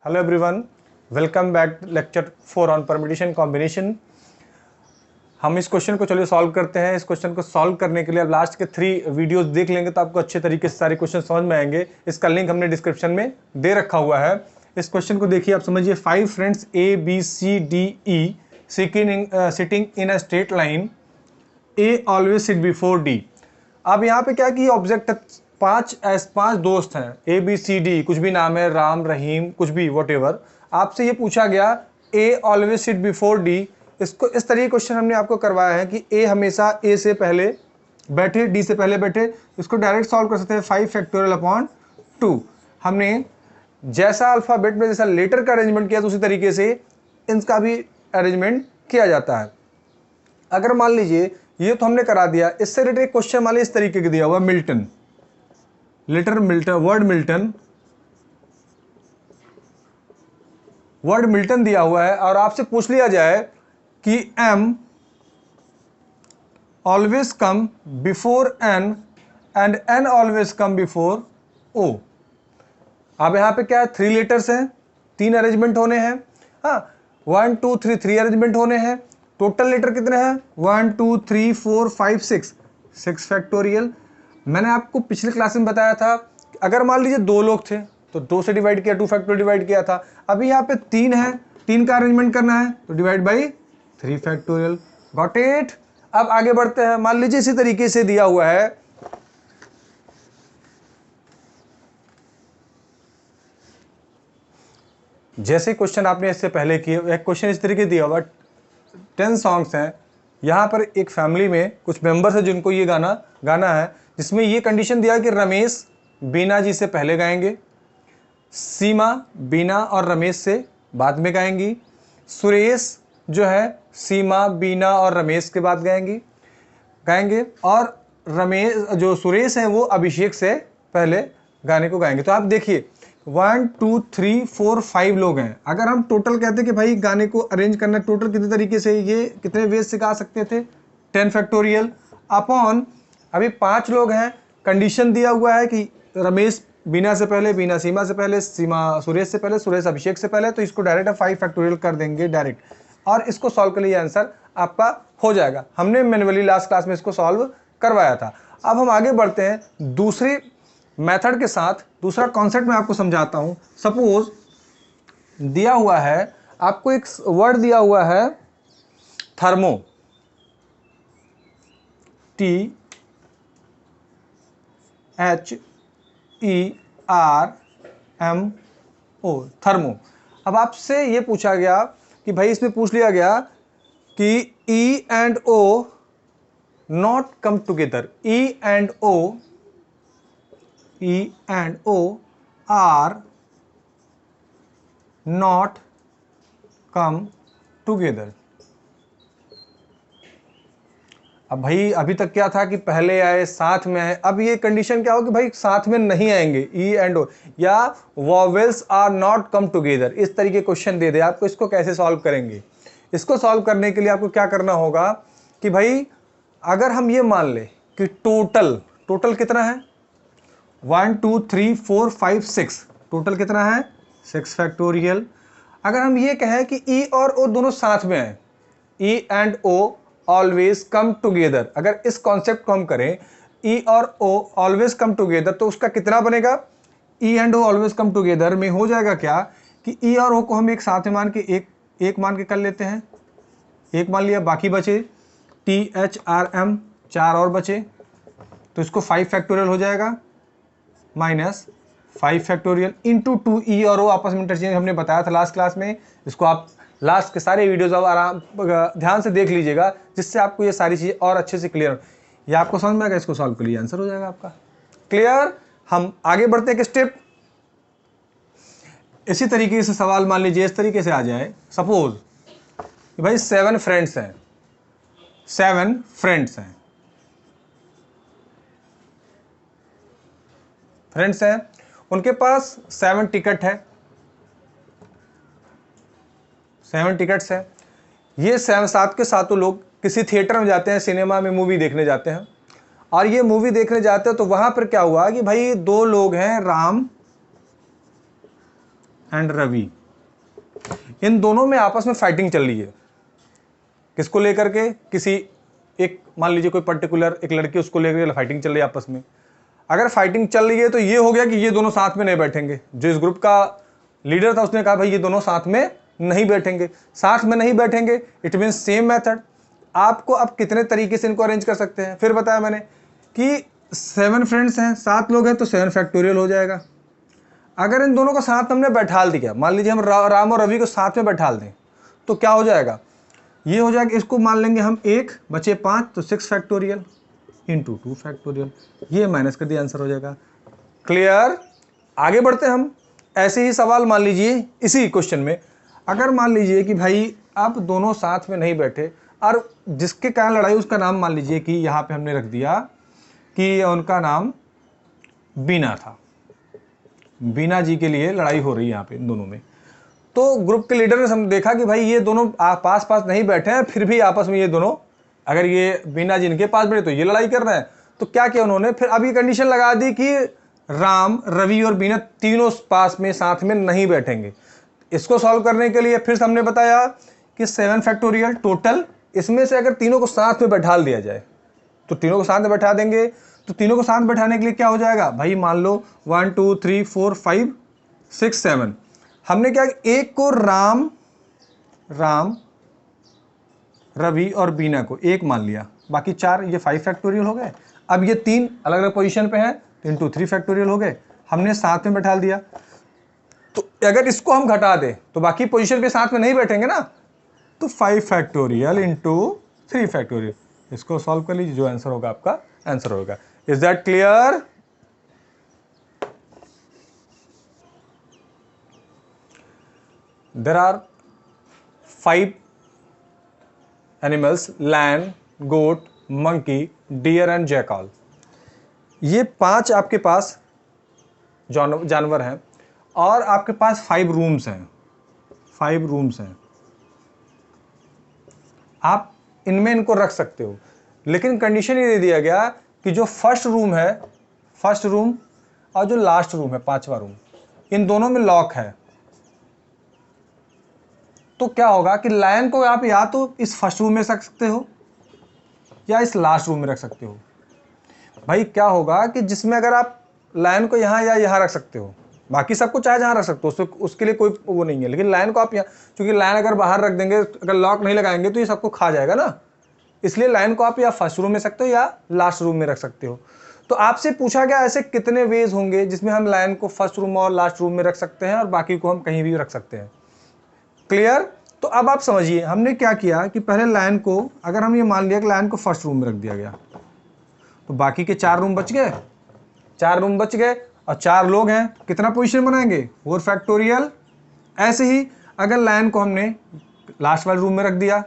Hello everyone, welcome back lecture 4 on permutation combination. हम इस question को चलिए सॉल्व करते हैं। इस क्वेश्चन को सॉल्व करने के लिए आप लास्ट के 3 वीडियोस देख लेंगे तो आपको अच्छे तरीके से सारे क्वेश्चन समझ में आएंगे। इसका लिंक हमने डिस्क्रिप्शन में दे रखा हुआ है। इस क्वेश्चन को देखिए, आप समझिए 5 friends A B C D E sitting in a straight line, A always sit before D. अब यहाँ पे क्या कि ऑब्जेक्ट 5 दोस्त हैं, ए बी सी डी, कुछ भी नाम है, राम रहीम कुछ भी वॉटेवर। आपसे ये पूछा गया ए ऑलवेज सिट बिफोर डी। इसको इस तरीके क्वेश्चन हमने आपको करवाया है कि ए हमेशा ए से पहले बैठे, डी से पहले बैठे। इसको डायरेक्ट सॉल्व कर सकते हैं 5 फैक्टोरियल अपॉन 2। हमने जैसा अल्फाबेट में जैसा लेटर का अरेंजमेंट किया तो उसी तरीके से इनका भी अरेंजमेंट किया जाता है। अगर मान लीजिए ये तो हमने करा दिया, इससे रिलेटेड क्वेश्चन मान लीजिए इस तरीके के दिया हुआ, मिल्टन, वर्ड मिल्टन दिया हुआ है और आपसे पूछ लिया जाए कि M always come before N and N always come before O. अब यहां पे क्या है, 3 लेटर्स हैं, 3 अरेंजमेंट होने हैं। हाँ, 1 2 3 3 अरेंजमेंट होने हैं। टोटल लेटर कितने हैं, 1 2 3 4 5 6 फैक्टोरियल। मैंने आपको पिछले क्लास में बताया था, अगर मान लीजिए 2 लोग थे तो 2 से डिवाइड किया, 2 फैक्टोरियल डिवाइड किया था। अभी यहाँ पे 3 है, 3 का अरेंजमेंट करना है तो divide by 3 factorial. Got it. अब आगे बढ़ते हैं। मान लीजिए इसी तरीके से दिया हुआ है, जैसे क्वेश्चन आपने इससे पहले किए, एक क्वेश्चन इस तरीके दिया हुआ, 10 सॉन्ग्स हैं। यहाँ पर एक फैमिली में कुछ मेंबर्स हैं जिनको ये गाना गाना है, जिसमें ये कंडीशन दिया कि रमेश बीना जी से पहले गाएंगे, सीमा बीना और रमेश से बाद में गाएंगी, सुरेश जो है सीमा बीना और रमेश के बाद गाएंगे और रमेश जो सुरेश हैं वो अभिषेक से पहले गाने को गाएंगे। तो आप देखिए 1 2 3 4 5 लोग हैं। अगर हम टोटल कहते कि भाई गाने को अरेंज करना टोटल कितने तरीके से, ये कितने वेज से गा सकते थे, 10 फैक्टोरियल अपॉन अभी 5 लोग हैं। कंडीशन दिया हुआ है कि रमेश बीना से पहले, बीना सीमा से पहले, सीमा सुरेश से पहले, सुरेश अभिषेक से पहले। तो इसको डायरेक्ट 5 फैक्टोरियल कर देंगे डायरेक्ट, और इसको सॉल्व कर लिए आंसर आपका हो जाएगा। हमने मैन्युअली लास्ट क्लास में इसको सॉल्व करवाया था। अब हम आगे बढ़ते हैं दूसरी मेथड के साथ। दूसरा कॉन्सेप्ट मैं आपको समझाता हूं। सपोज दिया हुआ है, आपको एक वर्ड दिया हुआ है थर्मो, THERMO। थर्मो। अब आपसे ये पूछा गया कि भाई, इसमें पूछ लिया गया कि E and O not come together, E and O are not come together। अब भाई अभी तक क्या था कि पहले आए साथ में आए, अब ये कंडीशन क्या हो कि भाई साथ में नहीं आएंगे, ई एंड ओ, या vowels are not come together. इस तरीके क्वेश्चन दे दे आपको, इसको कैसे सॉल्व करेंगे। इसको सॉल्व करने के लिए आपको क्या करना होगा कि भाई अगर हम ये मान ले कि टोटल कितना है, 1 2 3 4 5 6, टोटल कितना है 6 फैक्टोरियल। अगर हम ये कहें कि ई और ओ दोनों साथ में हैं, E and O always come together, अगर इस कॉन्सेप्ट को हम करें ई और ओ ऑलवेज कम टुगेदर, तो उसका कितना बनेगा, E and O always come together में हो जाएगा क्या कि ई और ओ को हम एक साथ में मान के एक मान के कर लेते हैं, एक मान लिया, बाकी बचे THRM, 4 और बचे, तो इसको 5 फैक्टोरियल हो जाएगा माइनस 5 फैक्टोरियल इंटू 2। ई और ओ आपस में इंटरचेंज हमने बताया था लास्ट क्लास में। इसको आप लास्ट के सारे वीडियोज अब आराम ध्यान से देख लीजिएगा, जिससे आपको ये सारी चीज़ें और अच्छे से क्लियर, ये आपको समझ में आएगा। इसको सॉल्व कर लिए आंसर हो जाएगा आपका क्लियर। हम आगे बढ़ते हैं एक स्टेप। इसी तरीके से सवाल मान लीजिए इस तरीके से आ जाए, सपोज कि भाई 7 फ्रेंड्स हैं, 7 फ्रेंड्स हैं, उनके पास 7 टिकट है, 7 टिकट्स हैं। ये 7 के सातों लोग किसी थिएटर में जाते हैं, सिनेमा में मूवी देखने जाते हैं, और ये मूवी देखने जाते हैं तो वहां पर क्या हुआ कि भाई 2 लोग हैं, राम एंड रवि, इन दोनों में आपस में फाइटिंग चल रही है। किसको लेकर के? किसी एक, मान लीजिए कोई पर्टिकुलर एक लड़की, उसको लेकर फाइटिंग चल रही है आपस में। अगर फाइटिंग चल रही है तो ये हो गया कि ये दोनों साथ में नहीं बैठेंगे। जो इस ग्रुप का लीडर था उसने कहा भाई ये दोनों साथ में नहीं बैठेंगे। साथ में नहीं बैठेंगे, इट मीन सेम मेथड। आपको अब कितने तरीके से इनको अरेंज कर सकते हैं? फिर बताया मैंने कि 7 फ्रेंड्स हैं, 7 लोग हैं, तो 7 फैक्टोरियल हो जाएगा। अगर इन दोनों को साथ हमने बैठाल दिया, मान लीजिए हम राम और रवि को साथ में बैठाल दें, तो क्या हो जाएगा? ये हो जाएगा, इसको मान लेंगे हम 1 बचे 5, तो 6 फैक्टोरियल इंटू 2 फैक्टोरियल, ये माइनस कर दिया, आंसर हो जाएगा। क्लियर? आगे बढ़ते हैं हम। ऐसे ही सवाल मान लीजिए इसी क्वेश्चन में, अगर मान लीजिए कि भाई आप दोनों साथ में नहीं बैठे और जिसके कारण लड़ाई उसका नाम मान लीजिए कि यहाँ पे हमने रख दिया कि उनका नाम बीना था। बीना जी के लिए लड़ाई हो रही है यहाँ पे इन दोनों में। तो ग्रुप के लीडर ने देखा कि भाई ये दोनों पास पास नहीं बैठे हैं, फिर भी आपस में ये दोनों, अगर ये बीना जी इनके पास बैठे तो ये लड़ाई कर रहे हैं। तो क्या किया उन्होंने? फिर अब ये कंडीशन लगा दी कि राम, रवि और बीना तीनों पास में साथ में नहीं बैठेंगे। इसको सॉल्व करने के लिए फिर हमने बताया कि 7 फैक्टोरियल टोटल, इसमें से अगर तीनों को साथ में बैठा दिया जाए तो तीनों को साथ में बैठा देंगे। तो तीनों को साथ बैठाने के लिए क्या हो जाएगा भाई? मान लो 1 2 3 4 5 6 7, हमने क्या, एक को राम रवि और बीना को एक मान लिया, बाकी 4, ये 5 फैक्टोरियल हो गए। अब ये 3 अलग अलग पोजीशन पे हैं, तो इंटू 3 फैक्टोरियल हो गए, हमने साथ में बैठा दिया। तो अगर इसको हम घटा दें तो बाकी पोजीशन पे साथ में नहीं बैठेंगे ना, तो 5 फैक्टोरियल इंटू 3 फैक्टोरियल, इसको सॉल्व कर लीजिए, जो आंसर होगा आपका आंसर होगा। Is that clear? There are 5 animals, lion, goat, monkey, deer and jackal. ये 5 आपके पास जानवर हैं और आपके पास 5 रूम्स हैं। 5 रूम्स हैं, आप इनमें इनको रख सकते हो, लेकिन कंडीशन ये दे दिया गया कि जो फर्स्ट रूम और जो लास्ट रूम है, 5वां रूम, इन दोनों में लॉक है। तो क्या होगा कि लायन को आप या तो इस फर्स्ट रूम में रख सकते हो या इस लास्ट रूम में रख सकते हो। भाई क्या होगा कि जिसमें अगर आप लायन को यहाँ या यहाँ रख सकते हो, बाकी सबको चाहे जहाँ रख सकते हो, उसके लिए कोई वो नहीं है, लेकिन लायन को आप यहाँ, क्योंकि लायन अगर बाहर रख देंगे, अगर लॉक नहीं लगाएंगे तो ये सबको खा जाएगा ना, इसलिए लायन को आप या फर्स्ट रूम में सकते हो या लास्ट रूम में रख सकते हो। तो आपसे पूछा गया ऐसे कितने वेज होंगे जिसमें हम लायन को फर्स्ट रूम और लास्ट रूम में रख सकते हैं और बाकी को हम कहीं भी रख सकते हैं। क्लियर? तो अब आप समझिए हमने क्या किया कि पहले लायन को, अगर हम ये मान लिया कि लायन को फर्स्ट रूम में रख दिया गया, तो बाकी के 4 रूम बच गए, 4 रूम बच गए और 4 लोग हैं, तो कितना पोजीशन बनाएंगे? 4 फैक्टोरियल। ऐसे ही अगर लायन को हमने लास्ट वाले रूम में रख दिया,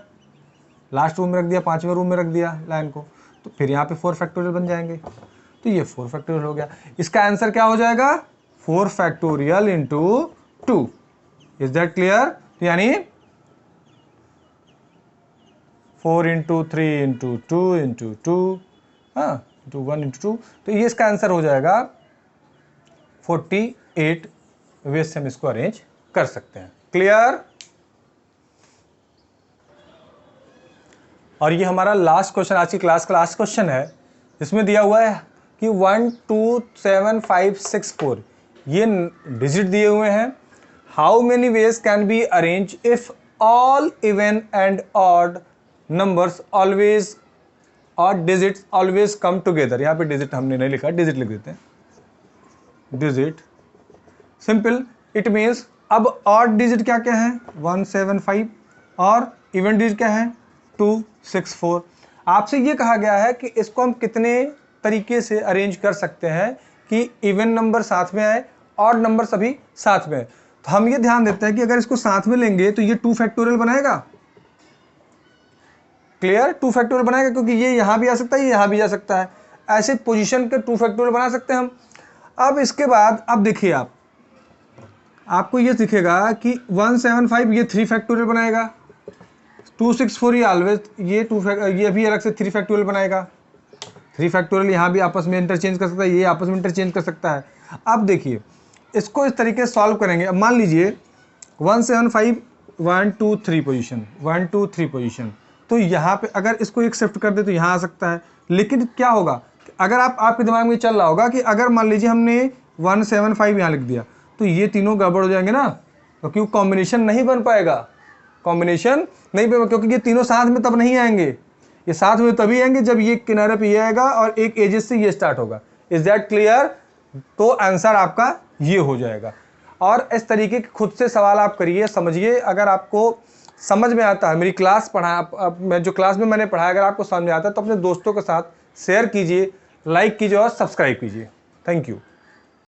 लास्ट रूम में रख दिया, 5वें रूम में रख दिया लायन को, तो फिर यहाँ पे 4 फैक्टोरियल बन जाएंगे। तो ये 4 फैक्टोरियल हो गया। इसका आंसर क्या हो जाएगा? 4 factorial into 2। Is that clear? यानी 4 इंटू 3 इंटू 2 इंटू 2, हाँ, इंटू 1 इंटू 2, तो ये इसका आंसर हो जाएगा 48 वे से हम इसको अरेंज कर सकते हैं। क्लियर? और ये हमारा लास्ट क्वेश्चन, आज की क्लास का लास्ट क्वेश्चन है, जिसमें दिया हुआ है कि 1 2 7 5 6 4 ये डिजिट दिए हुए हैं। How many ways can be arrange if all even and odd numbers always और डिजिट्स ऑलवेज कम टुगेदर। यहाँ पे डिजिट हमने नहीं लिखा, डिजिट लिख देते हैं, डिजिट। सिंपल, इट मीन्स अब ऑड डिजिट क्या क्या है? 1 7 5 और इवन डिजिट क्या है? 2 6 4। आपसे ये कहा गया है कि इसको हम कितने तरीके से अरेंज कर सकते हैं कि इवन नंबर साथ में आए, ऑड नंबर सभी साथ में आए। तो हम ये ध्यान देते हैं कि अगर इसको साथ में लेंगे तो ये 2 फैक्टोरियल बनाएगा। क्लियर? 2 फैक्टोरियल बनाएगा, क्योंकि ये यहाँ भी आ सकता है, ये यहाँ भी जा सकता है। ऐसे पोजीशन के 2 फैक्टोरियल बना सकते हैं हम। अब इसके बाद अब देखिए आपको ये दिखेगा कि 1 7 5 ये 3 फैक्टोरियल बनाएगा, 2 6 4 ये ऑलवेज ये भी अलग से 3 फैक्टोरियल बनाएगा। 3 फैक्टोरियल यहाँ भी आपस में इंटरचेंज कर सकता है, ये आपस में इंटरचेंज कर सकता है। अब देखिए इसको इस तरीके से सॉल्व करेंगे। अब मान लीजिए 175 1 2 3 पोजीशन 1 2 3 पोजीशन, तो यहाँ पे अगर इसको एक शिफ्ट कर दे तो यहाँ आ सकता है। लेकिन क्या होगा, अगर आपके दिमाग में चल रहा होगा कि अगर मान लीजिए हमने 175 यहाँ लिख दिया तो ये तीनों गड़बड़ हो जाएंगे ना, क्योंकि कॉम्बिनेशन नहीं बन पाएगा, कॉम्बिनेशन नहीं बन, क्योंकि ये तीनों साथ में तब नहीं आएंगे, ये साथ में तभी आएंगे जब ये किनारे पे ये आएगा और एक एजेस से ये स्टार्ट होगा। Is that clear? तो आंसर आपका ये हो जाएगा। और इस तरीके के खुद से सवाल आप करिए, समझिए। अगर आपको समझ में आता है, मेरी क्लास मैं जो क्लास में मैंने पढ़ाया, अगर आपको समझ में आता है तो अपने दोस्तों के साथ शेयर कीजिए, लाइक कीजिए और सब्सक्राइब कीजिए। Thank you.